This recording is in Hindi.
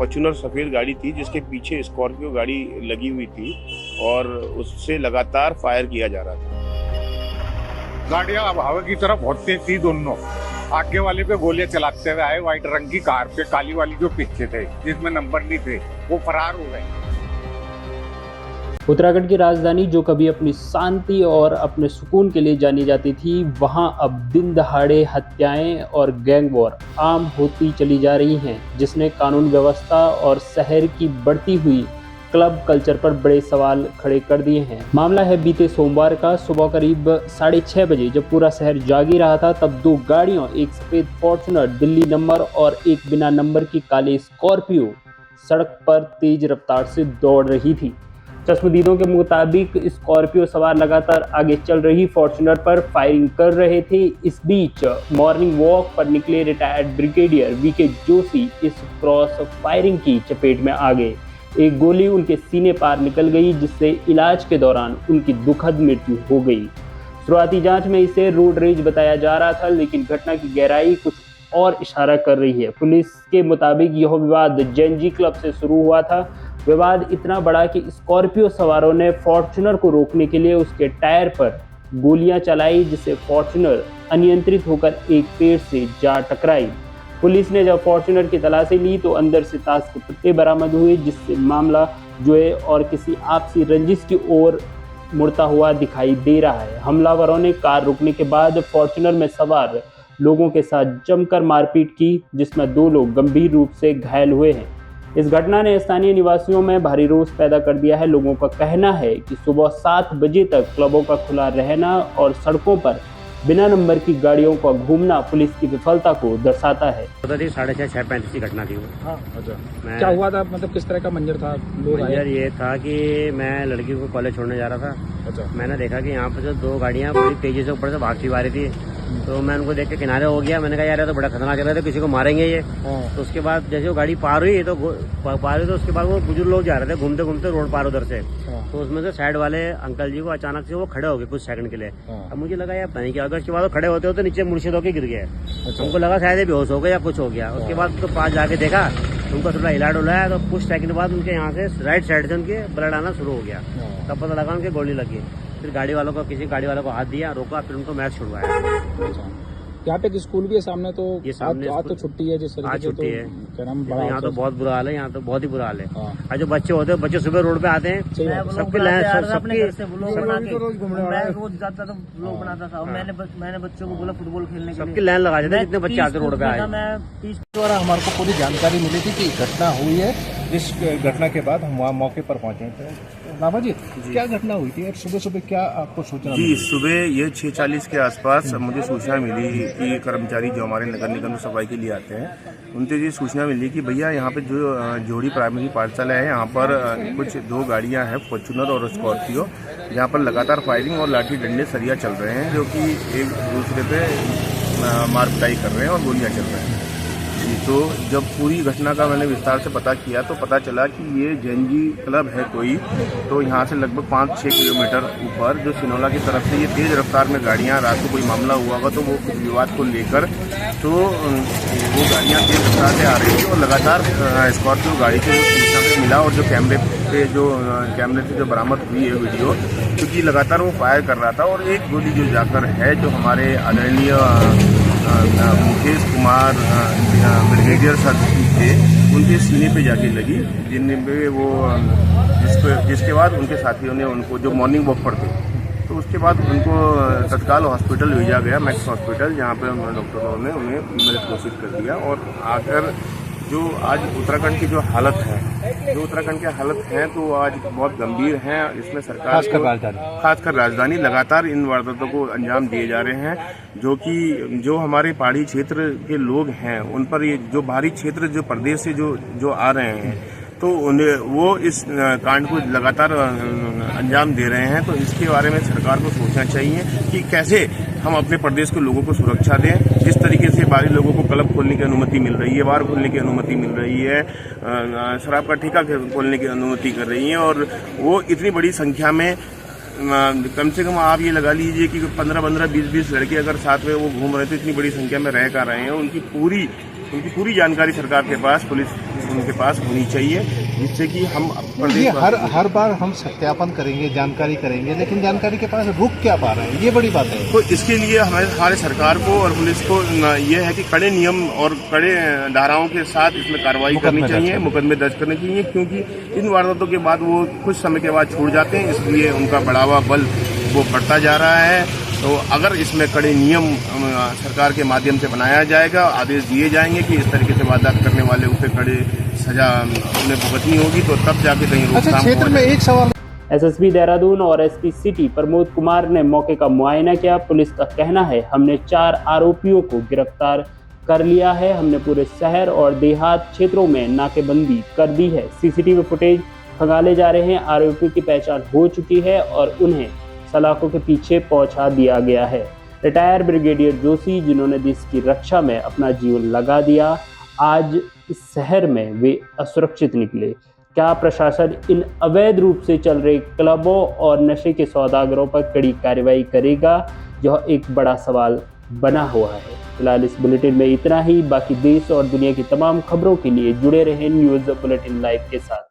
फॉर्च्यूनर सफ़ेद गाड़ी थी जिसके पीछे स्कॉर्पियो गाड़ी लगी हुई थी और उससे लगातार फायर किया जा रहा था। गाड़ियां अब हवा की तरफ बहुत तेज थी दोनों। आगे वाले पे गोलियां चलाते हुए आए, व्हाइट रंग की कार पे, काली वाली जो पीछे थे जिसमें नंबर नहीं थे वो फरार हो गए। उत्तराखंड की राजधानी जो कभी अपनी शांति और अपने सुकून के लिए जानी जाती थी, वहां अब दिन दहाड़े हत्याएं और गैंग वॉर आम होती चली जा रही हैं, जिसने कानून व्यवस्था और शहर की बढ़ती हुई क्लब कल्चर पर बड़े सवाल खड़े कर दिए हैं। मामला है बीते सोमवार का। सुबह करीब 6:30 बजे जब पूरा शहर जागी रहा था, तब दो गाड़ियों, एक सफेद फॉर्च्यूनर दिल्ली नंबर और एक बिना नंबर की काली स्कॉर्पियो सड़क पर तेज रफ्तार से दौड़ रही थी। चश्मदीदों के मुताबिक स्कॉर्पियो सवार लगातार आगे चल रही फॉर्च्यूनर पर फायरिंग कर रहे थे। इस बीच मॉर्निंग वॉक पर निकले रिटायर्ड ब्रिगेडियर वीके जोशी इस क्रॉस फायरिंग की चपेट में आ गए। एक गोली उनके सीने पार निकल गई, जिससे इलाज के दौरान उनकी दुखद मृत्यु हो गई। शुरुआती जांच में इसे रोड रेज बताया जा रहा था, लेकिन घटना की गहराई कुछ और इशारा कर रही है। पुलिस के मुताबिक यह विवाद जेनजी क्लब से शुरू हुआ था। विवाद इतना बड़ा कि स्कॉर्पियो सवारों ने फॉर्च्यूनर को रोकने के लिए उसके टायर पर गोलियां चलाई, जिससे फॉर्च्यूनर अनियंत्रित होकर एक पेड़ से जा टकराई। पुलिस ने जब फॉर्च्यूनर की तलाशी ली तो अंदर से ताश के पत्ते बरामद हुए, जिससे मामला जो है और किसी आपसी रंजिश की ओर मुड़ता हुआ दिखाई दे रहा है। हमलावरों ने कार रुकने के बाद फॉर्च्यूनर में सवार लोगों के साथ जमकर मारपीट की, जिसमें 2 लोग गंभीर रूप से घायल हुए हैं। इस घटना ने स्थानीय निवासियों में भारी रोष पैदा कर दिया है। लोगों का कहना है कि सुबह 7 बजे तक क्लबों का खुला रहना और सड़कों पर बिना नंबर की गाड़ियों का घूमना पुलिस की विफलता को दर्शाता है। 6:35 की घटना थी वो। हाँ, अच्छा। क्या हुआ था, मतलब किस तरह का मंजर था? मंजर ये था कि मैं लड़की को कॉलेज छोड़ने जा रहा था। अच्छा। मैंने देखा कि यहाँ पर जो 2 गाड़ियाँ बड़ी तेजी से ऊपर से भागती आ रही थी, तो मैं उनको देख के किनारे हो गया। मैंने कहा यार ये तो बड़ा खतरनाक चल रहा था, किसी को मारेंगे ये। तो उसके बाद जैसे वो गाड़ी पार हुई तो उसके बाद वो बुजुर्ग लोग जा रहे थे घूमते घूमते रोड पार उधर से। तो उसमें से साइड वाले अंकल जी को अचानक से वो खड़े हो गए कुछ सेकंड के लिए। अब मुझे लगा यार नहीं क्या, उसके बाद वो खड़े होते होते नीचे मुर्शिद होकर गिर गए। हमको लगा शायद बेहोश हो गए या कुछ हो गया। उसके बाद तो पास जाके देखा, उनको थोड़ा हिला डुलाया तो कुछ सेकंड बाद उनके यहाँ से राइट साइड से उनके ब्लड आना शुरू हो गया। तब पता लगा उनके गोली लगी। फिर किसी गाड़ी वालों को हाथ दिया, रोका, फिर उनको मैच छुड़वाया। यहाँ पे एक स्कूल भी है सामने, तो ये सामने आज तो छुट्टी है, जिस तरीके से छुट्टी है। क्या नाम, तो यहाँ तो बहुत बुरा हाल है, यहाँ तो बहुत ही बुरा हाल है। हाँ। जो बच्चे होते हैं, बच्चे सुबह रोड पे आते हैं, सबके मैं रोज जाता था, ब्लॉग बनाता था। मैंने बच्चों को बोला फुटबॉल खेलने के लिए, सबकी लाइन लगा देते जितने बच्चे आते रोड पे आए। द्वारा हमारे को पूरी जानकारी मिली थी कि घटना हुई है। इस घटना के बाद हम वहाँ मौके पर पहुंचे थे। बाबा जी, क्या घटना हुई थी और सुबह सुबह क्या आपको सूचना जी? सुबह ये 6:40 के आसपास मुझे सूचना मिली कि कर्मचारी जो हमारे नगर निगम में सफाई के लिए आते हैं, उनसे ये सूचना मिली कि भैया यहाँ पे जो जोड़ी प्राइमरी पाठशाला है, यहाँ पर कुछ 2 गाड़ियाँ हैं, फॉर्च्यूनर और स्कॉर्पियो, यहाँ पर लगातार फायरिंग और लाठी डंडे सरिया चल रहे हैं, जो कि एक दूसरे पे मार पिटाई कर रहे हैं और गोलियाँ चल रहे हैं। तो जब पूरी घटना का मैंने विस्तार से पता किया तो पता चला कि ये जेनजी क्लब है कोई। तो यहाँ से लगभग 5-6 किलोमीटर ऊपर जो सिनोला की तरफ से ये तेज़ रफ्तार में गाड़ियाँ, रात को कोई मामला हुआ होगा तो वो विवाद को लेकर तो वो गाड़ियाँ तेज़ रफ्तार से आ रही थी और लगातार स्कॉर्पियो गाड़ी से सूचना पे मिला और जो कैमरे से जो बरामद हुई है वीडियो, क्योंकि लगातार वो फायर कर रहा था और एक गोली जो जाकर है जो हमारे आदरणीय मुकेश कुमार ब्रिगेडियर सर थे, उनके सीने पे जाके लगी, जिनमें वो जिसके बाद उनके साथियों ने उनको, जो मॉर्निंग वॉक पर थे, तो उसके बाद उनको तत्काल हॉस्पिटल भेजा गया, मैक्स हॉस्पिटल, जहाँ पे डॉक्टरों ने उन्हें मृत घोषित कर दिया। और आकर जो आज उत्तराखंड की जो हालत है तो आज बहुत गंभीर है। इसमें सरकार खासकर राजधानी लगातार इन वारदातों को अंजाम दिए जा रहे हैं, जो हमारे पहाड़ी क्षेत्र के लोग हैं उन पर ये जो बाहरी क्षेत्र जो प्रदेश से जो आ रहे हैं, तो वो इस कांड को लगातार अंजाम दे रहे हैं। तो इसके बारे में सरकार को सोचना चाहिए कि कैसे हम अपने प्रदेश के लोगों को सुरक्षा दें। जिस तरीके से बाहरी लोगों को क्लब खोलने की अनुमति मिल रही है, बार खोलने की अनुमति मिल रही है, शराब का ठेका खोलने की अनुमति कर रही है, और वो इतनी बड़ी संख्या में, कम से कम आप ये लगा लीजिए कि 15-15, 20-20 लड़के अगर साथ में वो घूम रहे हैं तो इतनी बड़ी संख्या में रह कर रहे हैं। उनकी पूरी जानकारी सरकार के पास, पुलिस उनके पास होनी चाहिए, जिससे कि हम ये हर बार हम सत्यापन करेंगे, जानकारी करेंगे, लेकिन जानकारी के पास रुक क्या पा रहे हैं, ये बड़ी बात है। तो इसके लिए हमारे सरकार को और पुलिस को ये है कि कड़े नियम और कड़े धाराओं के साथ इसमें कार्रवाई करनी चाहिए, मुकदमे दर्ज करने चाहिए, क्योंकि इन वारदातों के बाद वो कुछ समय के बाद छूट जाते हैं, इसलिए उनका बढ़ावा बल वो बढ़ता जा रहा है। तो अगर इसमें कड़े नियम सरकार के माध्यम से बनाया जाएगा, आदेश दिए जाएंगे कि इस तरीके से वारदात करने वाले उसे कड़े सजा उन्हें भुगतनी होगी, तो तब जाके कहीं रोकथाम। क्षेत्र में एक सवाल एसएसपी देहरादून और एसपी सिटी प्रमोद कुमार ने मौके का मुआयना किया। पुलिस का कहना है, हमने 4 आरोपियों को गिरफ्तार कर लिया है। हमने पूरे शहर और देहात क्षेत्रों में नाकेबंदी कर दी है। सीसीटीवी फुटेज खंगाले जा रहे हैं। आरोपियों की पहचान हो चुकी है और उन्हें सलाखों के पीछे पहुंचा दिया गया है। रिटायर ब्रिगेडियर जोशी, जिन्होंने देश की रक्षा में अपना जीवन लगा दिया, आज इस शहर में वे असुरक्षित निकले। क्या प्रशासन इन अवैध रूप से चल रहे क्लबों और नशे के सौदागरों पर कड़ी कार्रवाई करेगा, यह एक बड़ा सवाल बना हुआ है। फिलहाल इस बुलेटिन में इतना ही। बाकी देश और दुनिया की तमाम खबरों के लिए जुड़े रहें न्यूज़ बुलेटिन लाइव के साथ।